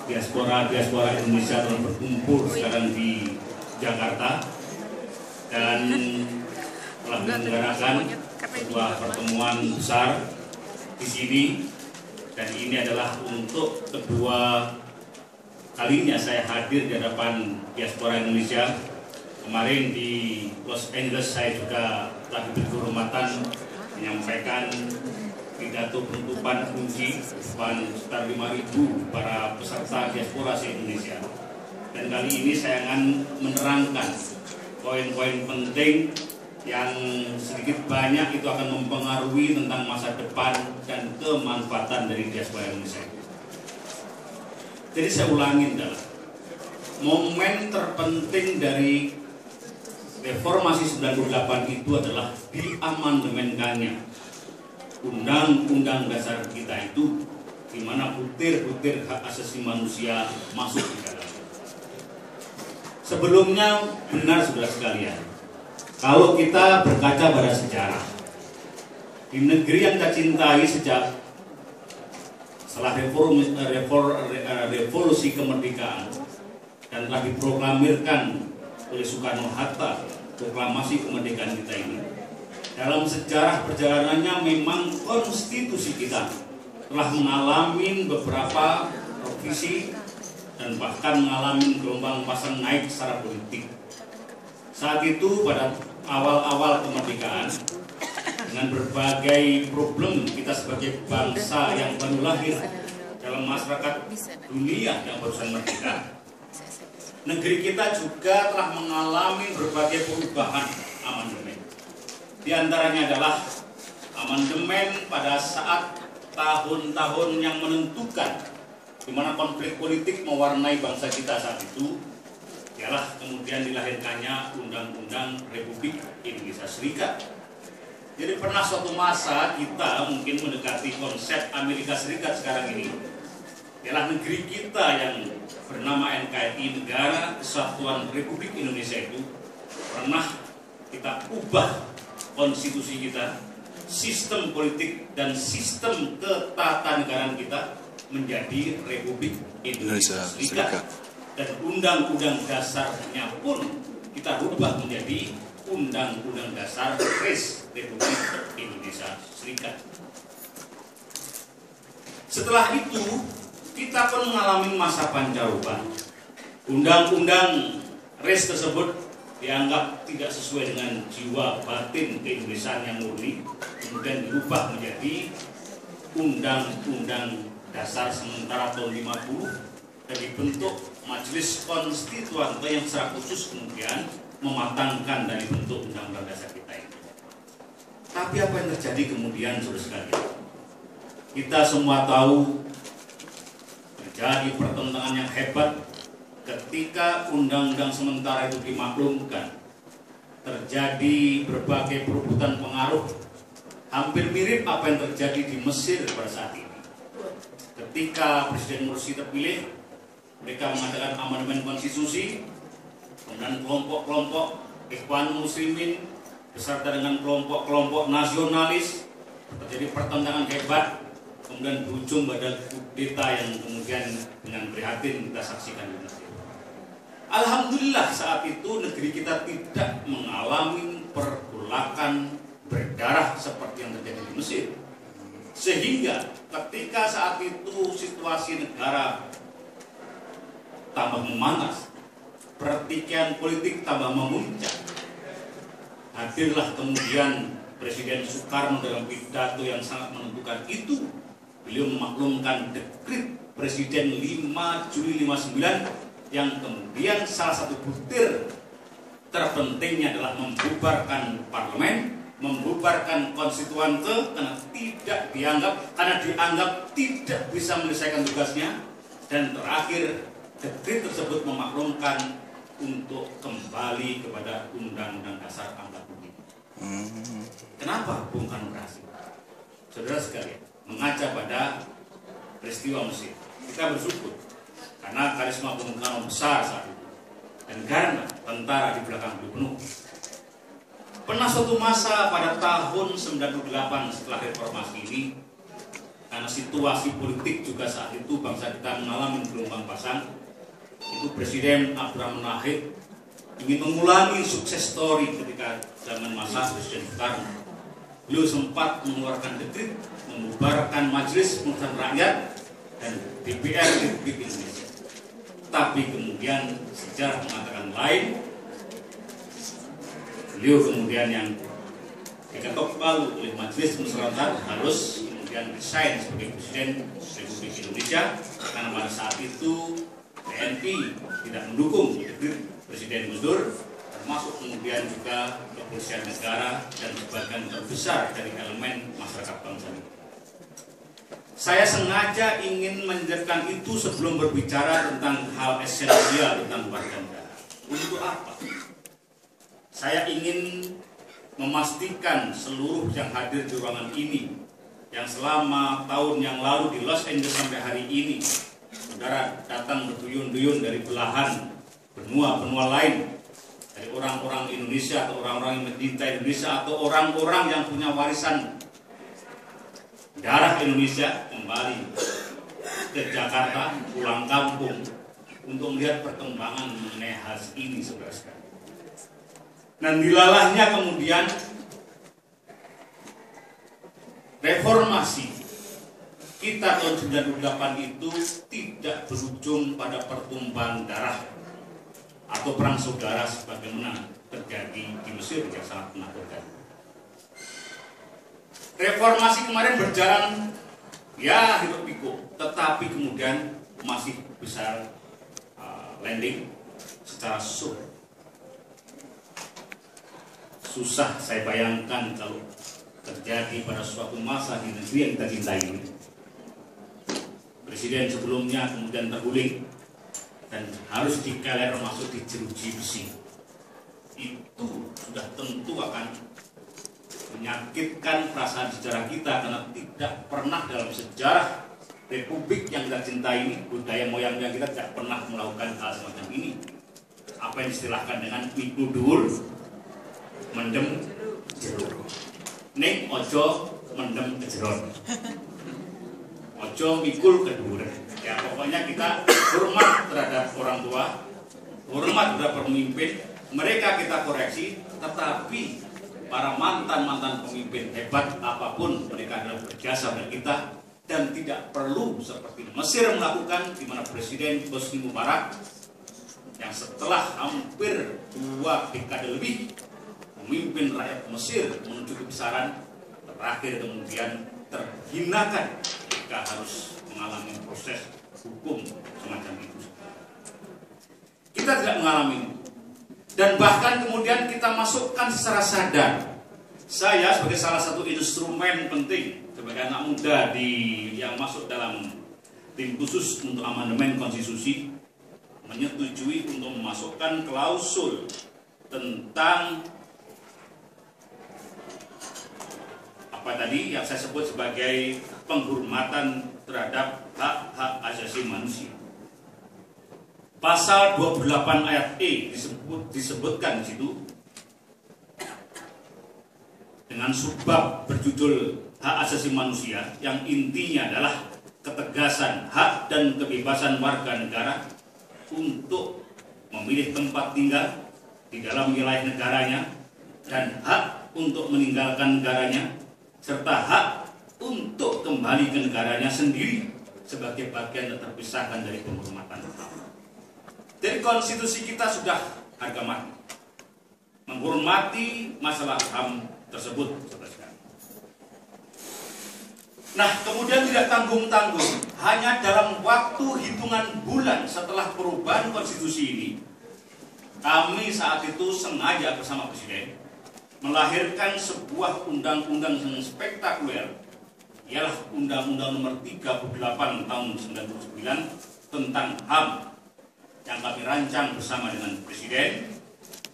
diaspora Indonesia telah berkumpul sekarang di Jakarta dan telah menyelenggarakan sebuah pertemuan besar di sini, dan ini adalah untuk kedua kalinya saya hadir di hadapan diaspora Indonesia. Kemarin di Los Angeles saya juga telah diberi kehormatan menyampaikan pidato penutupan kunci depan sekitar 5.000 para peserta diaspora se-Indonesia. Dan kali ini saya akan menerangkan poin-poin penting yang sedikit banyak itu akan mempengaruhi tentang masa depan dan kemanfaatan dari diaspora Indonesia. Jadi saya ulangin, adalah momen terpenting dari reformasi 98 itu adalah diamandemenkannya Undang-Undang Dasar kita itu, di mana butir-butir hak asasi manusia masuk di dalam. Sebelumnya benar saudara sekalian, kalau kita berkaca pada sejarah, di negeri yang kita cintai sejak setelah revolusi kemerdekaan dan telah diproklamirkan oleh Soekarno-Hatta, proklamasi kemerdekaan kita ini, dalam sejarah perjalanannya memang konstitusi kita telah mengalami beberapa revisi dan bahkan mengalami gelombang pasang naik secara politik. Saat itu pada awal-awal kemerdekaan, dengan berbagai problem kita sebagai bangsa yang baru lahir dalam masyarakat dunia yang barusan merdeka, negeri kita juga telah mengalami berbagai perubahan amandemen. Di antaranya adalah amandemen pada saat tahun-tahun yang menentukan, di mana konflik politik mewarnai bangsa kita saat itu, ialah kemudian dilahirkannya Undang-Undang Republik Indonesia Serikat. Jadi pernah suatu masa kita mungkin mendekati konsep Amerika Serikat sekarang ini, ialah negeri kita yang bernama NKRI, Negara Kesatuan Republik Indonesia itu pernah kita ubah konstitusi kita, sistem politik dan sistem ketatanegaraan kita menjadi Republik Indonesia Serikat. Dan undang-undang dasarnya pun kita ubah menjadi Undang-Undang Dasar Republik Indonesia Serikat. Setelah itu kita pun mengalami masa pancaroba. Undang-undang RES tersebut dianggap tidak sesuai dengan jiwa batin keindonesiaan yang murni, kemudian dirubah menjadi Undang-Undang Dasar sementara tahun 50 dan dibentuk Majelis Konstituante yang secara khusus kemudian mematangkan dari bentuk Undang-Undang Dasar kita ini. Tapi apa yang terjadi kemudian, saudara sekalian? Kita semua tahu terjadi pertentangan yang hebat ketika undang-undang sementara itu dimaklumkan. Terjadi berbagai perebutan pengaruh, hampir mirip apa yang terjadi di Mesir pada saat ini. Ketika Presiden Mursi terpilih, mereka mengadakan amandemen konstitusi, kemudian kelompok-kelompok Ikhwan Muslimin beserta dengan kelompok-kelompok nasionalis terjadi pertentangan hebat, kemudian berujung pada kudeta yang kemudian dengan prihatin kita saksikan di Mesir. Alhamdulillah saat itu negeri kita tidak mengalami pergolakan berdarah seperti yang terjadi di Mesir. Sehingga ketika saat itu situasi negara tambah memanas, pertikaian politik tambah memuncak, hadirlah kemudian Presiden Soekarno dalam pidato yang sangat menentukan itu. Beliau memaklumkan dekret Presiden 5 Juli 59 yang kemudian salah satu butir terpentingnya adalah membubarkan parlemen, membubarkan konstituante karena dianggap tidak bisa menyelesaikan tugasnya, dan terakhir dekret tersebut memaklumkan untuk kembali kepada Undang-Undang Dasar 45. Kenapa Bung Karno berhasil? Saudara sekalian, mengaca pada peristiwa Mesir, kita bersyukur karena karisma Bung Karno besar saat itu, dan karena tentara di belakang beliau penuh. Pernah suatu masa pada tahun 98 setelah reformasi ini, karena situasi politik juga saat itu bangsa kita mengalami gelombang pasang, itu Presiden Abdurrahman Wahid ingin mengulangi sukses story ketika zaman masa Presiden Soekarno. Beliau sempat mengeluarkan dekret membubarkan Majelis Permusyawaratan Rakyat dan DPR Republik Indonesia. Tapi kemudian sejarah mengatakan lain. Beliau kemudian yang diketok palu oleh Majelis Permusyawaratan harus kemudian resign sebagai Presiden Republik Indonesia karena pada saat itu TNI tidak mendukung dekret Presiden Gus Dur, termasuk kemudian juga kepolisian negara dan sebagian terbesar dari elemen masyarakat bangsa ini. Saya sengaja ingin menjelaskan itu sebelum berbicara tentang hal esensial tentang warga negara. Untuk apa? Saya ingin memastikan seluruh yang hadir di ruangan ini, yang selama tahun yang lalu di Los Angeles sampai hari ini, saudara datang berduyun-duyun dari belahan benua-benua lain, dari orang-orang Indonesia atau orang-orang yang mencintai Indonesia atau orang-orang yang punya warisan darah Indonesia kembali ke Jakarta, pulang kampung untuk melihat perkembangan mengenai hal ini sebenarnya. Dan dilalahnya kemudian reformasi kita tahun 98 itu tidak berujung pada pertumpahan darah atau perang saudara sebagaimana terjadi di Mesir yang sangat menakutkan. Reformasi kemarin berjalan ya hidup pikuk, tetapi kemudian masih besar landing secara susah saya bayangkan kalau terjadi pada suatu masa di negeri yang kita cintai ini. Presiden sebelumnya kemudian terguling dan harus dikeler masuk di jeruji besi. Itu sudah tentu akan menyakitkan perasaan sejarah kita karena tidak pernah dalam sejarah Republik yang kita cintai ini, budaya moyang yang kita tidak pernah melakukan hal semacam ini. Apa yang distilahkan dengan mikudur mendem jeruk. Ning ojo mendem kejeron. Ojo mikul kedur. Ya pokoknya kita hormat terhadap orang tua, hormat terhadap pemimpin. Mereka kita koreksi, tetapi para mantan-mantan pemimpin hebat apapun mereka adalah berjasa bagi kita dan tidak perlu seperti Mesir melakukan, di mana Presiden Hosni Mubarak yang setelah hampir 2 dekade lebih memimpin rakyat Mesir menuju kebesaran, terakhir kemudian terhinakan ketika harus mengalami proses hukum semacam itu. Kita tidak mengalami itu. Dan bahkan kemudian kita masukkan secara sadar. Saya sebagai salah satu instrumen penting sebagai anak muda yang masuk dalam tim khusus untuk amandemen konstitusi, menyetujui untuk memasukkan klausul tentang apa tadi yang saya sebut sebagai penghormatan terhadap hak-hak asasi manusia. Pasal 28 ayat E disebutkan di situ dengan subbab berjudul hak asasi manusia yang intinya adalah ketegasan hak dan kebebasan warga negara untuk memilih tempat tinggal di dalam wilayah negaranya dan hak untuk meninggalkan negaranya serta hak untuk kembali ke negaranya sendiri sebagai bagian terpisahkan dari penghormatan HAM. Dari konstitusi kita sudah harga mati menghormati masalah HAM tersebut. Nah, kemudian tidak tanggung-tanggung, hanya dalam waktu hitungan bulan setelah perubahan konstitusi ini, kami saat itu sengaja bersama Presiden melahirkan sebuah undang-undang yang spektakuler, ialah Undang-Undang Nomor 38 Tahun 99 tentang HAM yang kami rancang bersama dengan Presiden,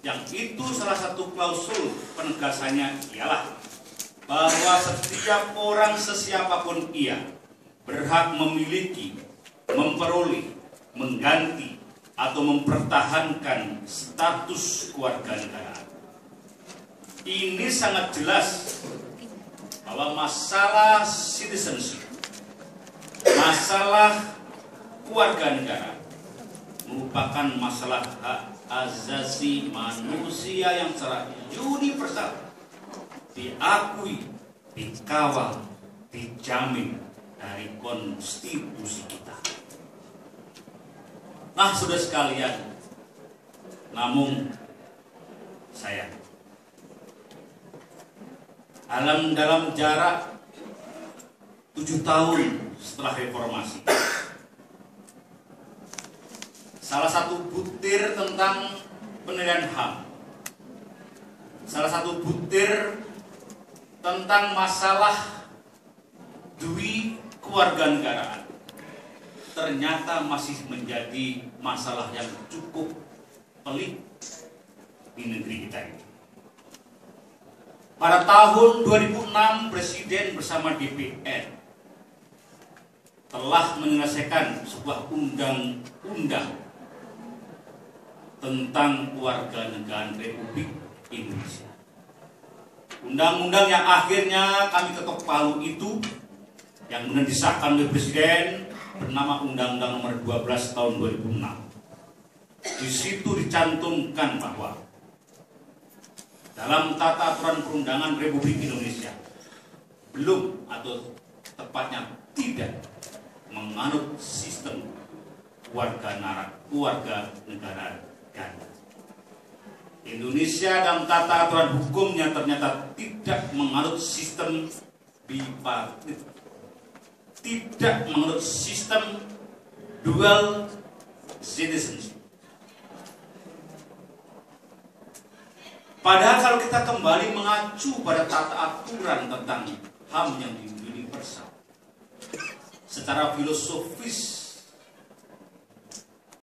yang itu salah satu klausul penegasannya ialah bahwa setiap orang sesiapapun ia berhak memiliki, memperoleh, mengganti atau mempertahankan status kewarganegaraan. Ini sangat jelas bahwa masalah citizenship, masalah keluarga negara merupakan masalah hak asasi manusia yang secara universal diakui, dikawal, dijamin dari konstitusi kita. Nah, saudara sekalian, namun sayang, dalam jarak 7 tahun setelah reformasi, salah satu butir tentang penilaian HAM, salah satu butir tentang masalah dui kewarganegaraan ternyata masih menjadi masalah yang cukup pelik di negeri kita ini. Pada tahun 2006, Presiden bersama DPR telah menyelesaikan sebuah undang-undang tentang kewarganegaraan Republik Indonesia. Undang-undang yang akhirnya kami ketok palu itu, yang kemudian disahkan oleh Presiden, bernama Undang-Undang Nomor 12 Tahun 2006. Di situ dicantumkan bahwa dalam tata aturan perundangan Republik Indonesia belum, atau tepatnya tidak, menganut sistem kewarganegaraan ganda. Indonesia dalam tata aturan hukumnya ternyata tidak menganut sistem bipartit, tidak menganut sistem dual citizenship. Padahal kalau kita kembali mengacu pada tata aturan tentang HAM yang universal, secara filosofis